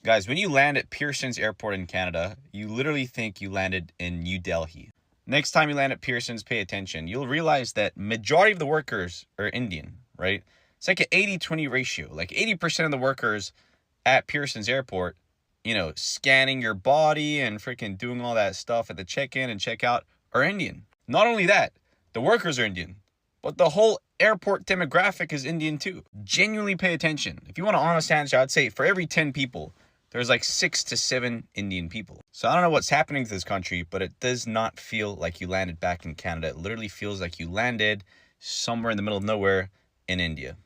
Guys, when you land at Pearson's Airport in Canada, you literally think you landed in New Delhi. Next time you land at Pearson's, pay attention. You'll realize that majority of the workers are Indian, right? It's like an 80-20 ratio. Like 80% of the workers at Pearson's Airport, scanning your body and freaking doing all that stuff at the check-in and check-out are Indian. Not only that, the workers are Indian, but the whole airport demographic is Indian too. Genuinely pay attention. If you want an honest answer, I'd say for every 10 people, there's like 6 to 7 Indian people. So I don't know what's happening to this country, but it does not feel like you landed back in Canada. It literally feels like you landed somewhere in the middle of nowhere in India.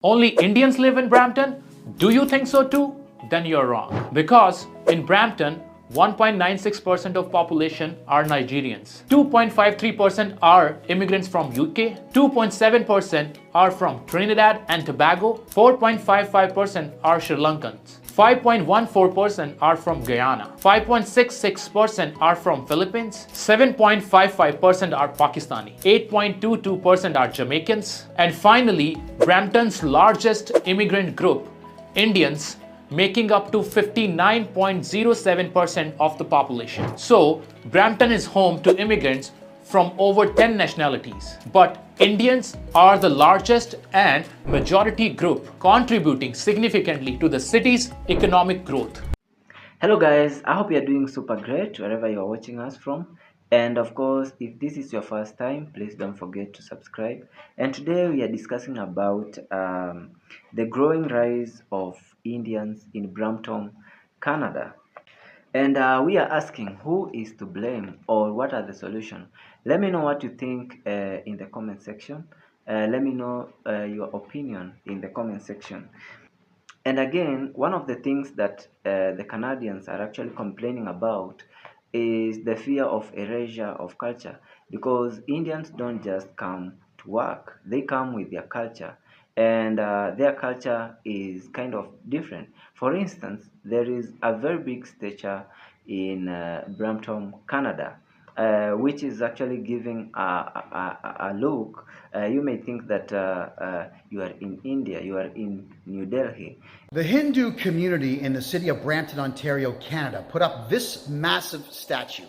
Only Indians live in Brampton? Do you think so too? Then you're wrong. Because in Brampton, 1.96% of population are Nigerians. 2.53% are immigrants from UK. 2.7% are from Trinidad and Tobago. 4.55% are Sri Lankans. 5.14% are from Guyana. 5.66% are from Philippines. 7.55% are Pakistani. 8.22% are Jamaicans. And finally, Brampton's largest immigrant group, Indians, making up to 59.07% of the population. So, Brampton is home to immigrants from over 10 nationalities. But Indians are the largest and majority group, contributing significantly to the city's economic growth. Hello guys, I hope you're doing super great wherever you're watching us from. And of course, if this is your first time, please don't forget to subscribe. And today we are discussing about the growing rise of Indians in Brampton, Canada. And we are asking who is to blame or what are the solutions. Let me know what you think in the comment section. Let me know your opinion in the comment section. And again, one of the things that the Canadians are actually complaining about is the fear of erasure of culture, because Indians don't just come to work, they come with their culture, and their culture is kind of different. For instance, there is a very big statue in Brampton, Canada, which is actually giving a look. You may think that you are in India, you are in New Delhi. The Hindu community in the city of Brampton, Ontario, Canada, put up this massive statue.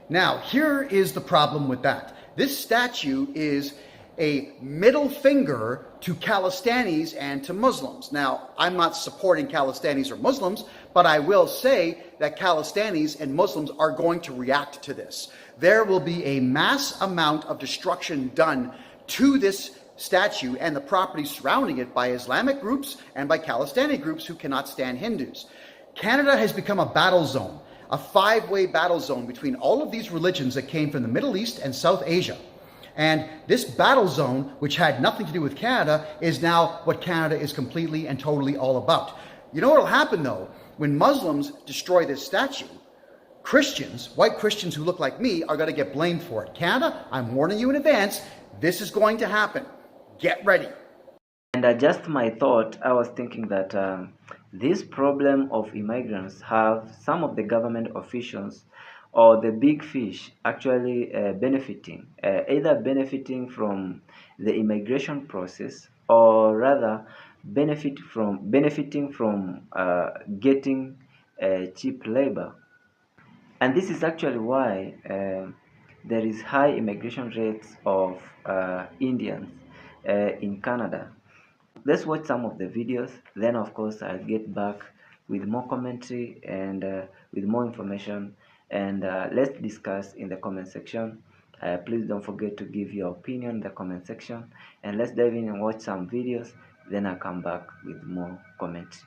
Now, here is the problem with that. This statue is a middle finger to Khalistanis and to Muslims. Now, I'm not supporting Khalistanis or Muslims, but I will say that Khalistanis and Muslims are going to react to this. There will be a mass amount of destruction done to this statue and the property surrounding it by Islamic groups and by Khalistani groups who cannot stand Hindus. Canada has become a battle zone, a five-way battle zone between all of these religions that came from the Middle East and South Asia. And this battle zone, which had nothing to do with Canada, is now what Canada is completely and totally all about. You know what will happen though? When Muslims destroy this statue, Christians, white Christians who look like me, are going to get blamed for it. Canada, I'm warning you in advance, this is going to happen. Get ready. And just my thought, I was thinking that this problem of immigrants have some of the government officials or the big fish actually benefiting, either benefiting from the immigration process or rather benefiting from getting cheap labor. And this is actually why there is high immigration rates of Indians in Canada. Let's watch some of the videos, then of course I'll get back with more commentary and with more information, and let's discuss in the comment section. Please don't forget to give your opinion in the comment section, and let's dive in and watch some videos, then I'll come back with more commentary.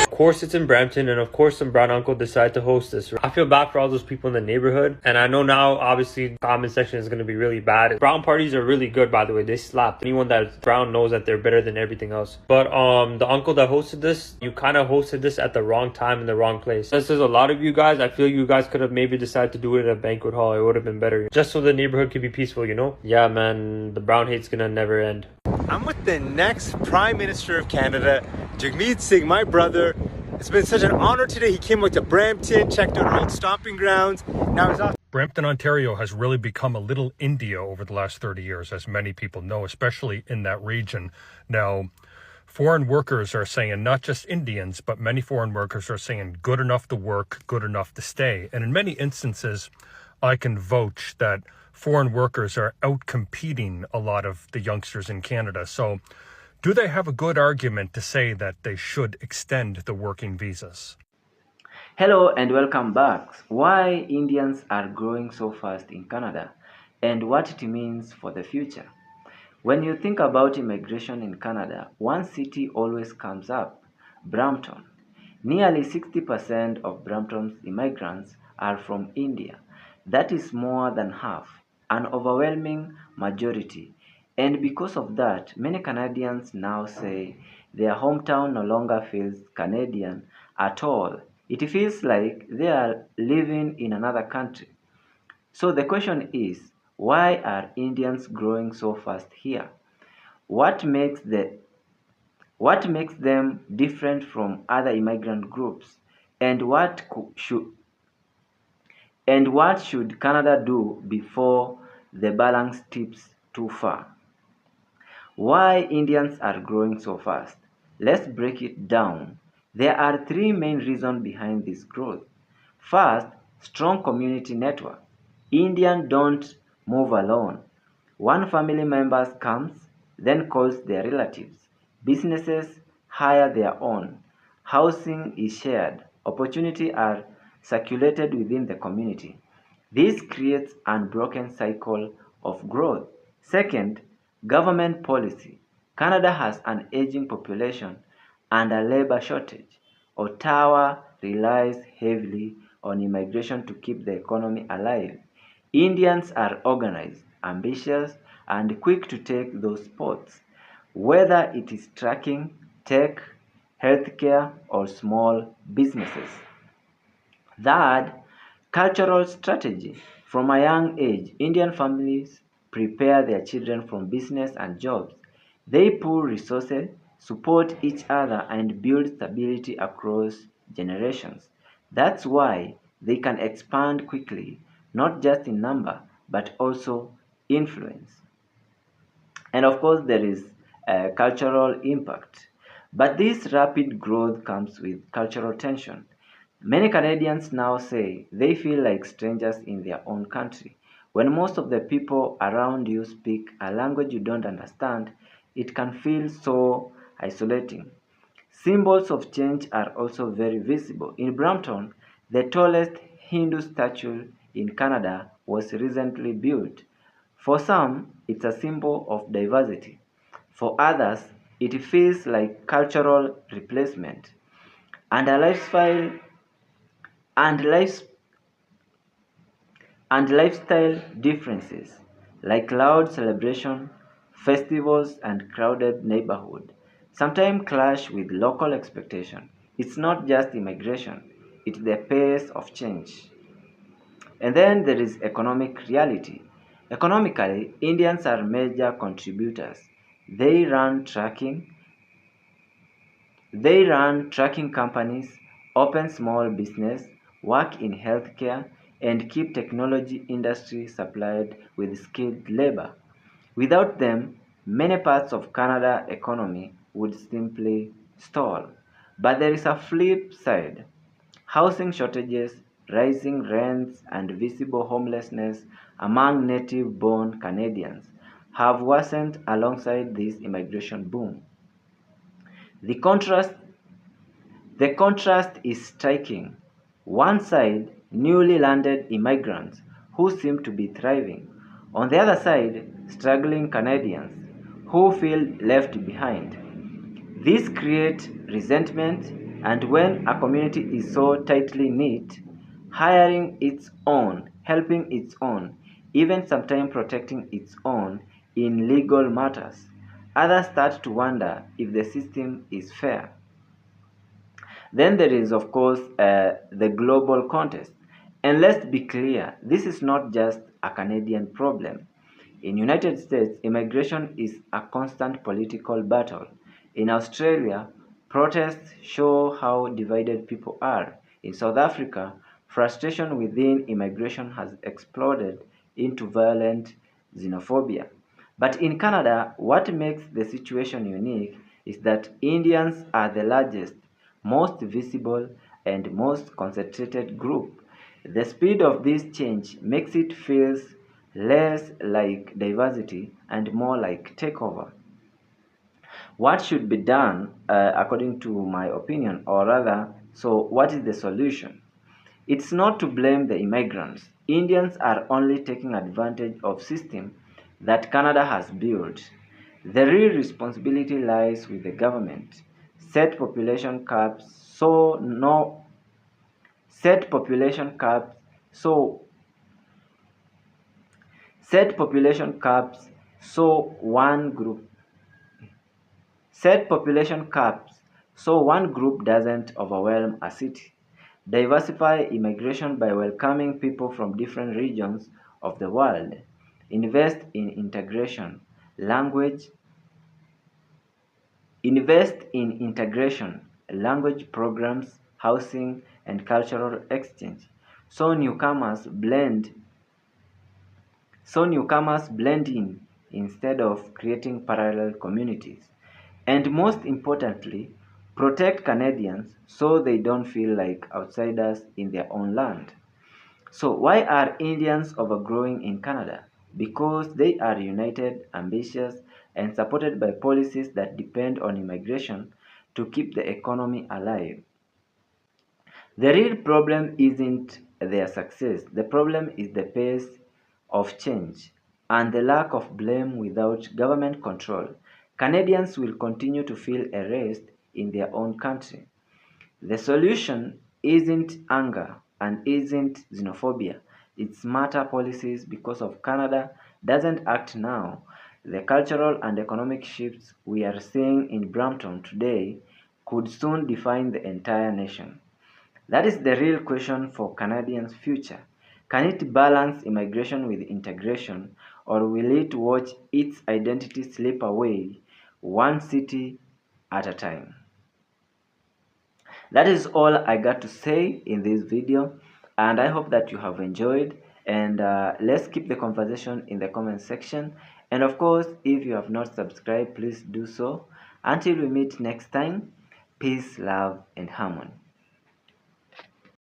Of course it's in Brampton, and of course some brown uncle decided to host this. I feel bad for all those people in the neighborhood, and I know now obviously the comment section is going to be really bad. Brown parties are really good, by the way. They slap. Anyone that's brown knows that they're better than everything else. But the uncle that hosted this, you kind of hosted this at the wrong time in the wrong place. Since there's a lot of you guys, I feel you guys could have maybe decided to do it at a banquet hall. It would have been better, just so the neighborhood could be peaceful, you know? Yeah man, the brown hate's gonna never end. I'm with the next Prime Minister of Canada, Jagmeet Singh, my brother. It's been such an honor today. He came out to Brampton, checked out our old stomping grounds. Now he's off. Brampton, Ontario has really become a little India over the last 30 years, as many people know, especially in that region. Now, foreign workers are saying, not just Indians, but many foreign workers are saying good enough to work, good enough to stay. And in many instances, I can vouch that foreign workers are outcompeting a lot of the youngsters in Canada. So do they have a good argument to say that they should extend the working visas? Hello and welcome back. Why Indians are growing so fast in Canada and what it means for the future. When you think about immigration in Canada, one city always comes up, Brampton. Nearly 60% of Brampton's immigrants are from India. That is more than half, an overwhelming majority. And because of that, many Canadians now say their hometown no longer feels Canadian at all. It feels like they are living in another country. So the question is, why are Indians growing so fast here? What makes them different from other immigrant groups? And what should Canada do before the balance tips too far? Why Indians are growing so fast? Let's break it down. There are three main reasons behind this growth. First, strong community network. Indians don't move alone. One family member comes, then calls their relatives. Businesses hire their own. Housing is shared. Opportunities are circulated within the community. This creates an unbroken cycle of growth. Second, government policy. Canada has an aging population and a labor shortage. Ottawa relies heavily on immigration to keep the economy alive. Indians are organized, ambitious, and quick to take those spots, whether it is trucking, tech, healthcare, or small businesses. Third, cultural strategy. From a young age, Indian families prepare their children for business and jobs. They pool resources, support each other, and build stability across generations. That's why they can expand quickly, not just in number, but also influence. And of course, there is cultural impact. But this rapid growth comes with cultural tension. Many Canadians now say they feel like strangers in their own country. When most of the people around you speak a language you don't understand, it can feel so isolating. Symbols of change are also very visible. In Brampton, the tallest Hindu statue in Canada was recently built. For some, it's a symbol of diversity. For others, it feels like cultural replacement. And a lifestyle and life and lifestyle differences like loud celebration, festivals and crowded neighborhood sometimes clash with local expectation. It's not just immigration, it's the pace of change. And then there is economic reality. Economically, Indians are major contributors. They run tracking, they run tracking companies, open small business, work in healthcare, and keep technology industry supplied with skilled labor. Without them, many parts of Canada economy would simply stall. But there is a flip side. Housing shortages, rising rents, and visible homelessness among native-born Canadians have worsened alongside this immigration boom. The contrast the contrast is striking. One side, newly landed immigrants who seem to be thriving. On the other side, struggling Canadians who feel left behind. This creates resentment, and when a community is so tightly knit, hiring its own, helping its own, even sometimes protecting its own in legal matters, others start to wonder if the system is fair. Then there is, of course, the global context. And let's be clear, this is not just a Canadian problem. In United States, immigration is a constant political battle. In Australia, protests show how divided people are. In South Africa, frustration within immigration has exploded into violent xenophobia. But in Canada, what makes the situation unique is that Indians are the largest, most visible, and most concentrated group. The speed of this change makes it feel less like diversity and more like takeover. What should be done, according to my opinion, or rather, so what is the solution? It's not to blame the immigrants. Indians are only taking advantage of system that Canada has built. The real responsibility lies with the government. Set population caps so no set population caps so set population caps so one group set population caps so one group doesn't overwhelm a city. Diversify immigration by welcoming people from different regions of the world. Invest in integration, language. Invest in integration, language programs, housing, and cultural exchange. So newcomers blend in instead of creating parallel communities. And most importantly, protect Canadians so they don't feel like outsiders in their own land. So why are Indians overgrowing in Canada? Because they are united, ambitious, and supported by policies that depend on immigration to keep the economy alive. The real problem isn't their success. The problem is the pace of change and the lack of blame without government control. Canadians will continue to feel erased in their own country. The solution isn't anger and isn't xenophobia. It's smarter policies because of Canada doesn't act now. The cultural and economic shifts we are seeing in Brampton today could soon define the entire nation. That is the real question for Canadians' future. Can it balance immigration with integration, or will it watch its identity slip away one city at a time? That is all I got to say in this video, and I hope that you have enjoyed, and let's keep the conversation in the comment section. And of course, if you have not subscribed, please do so. Until we meet next time, peace, love, and harmony.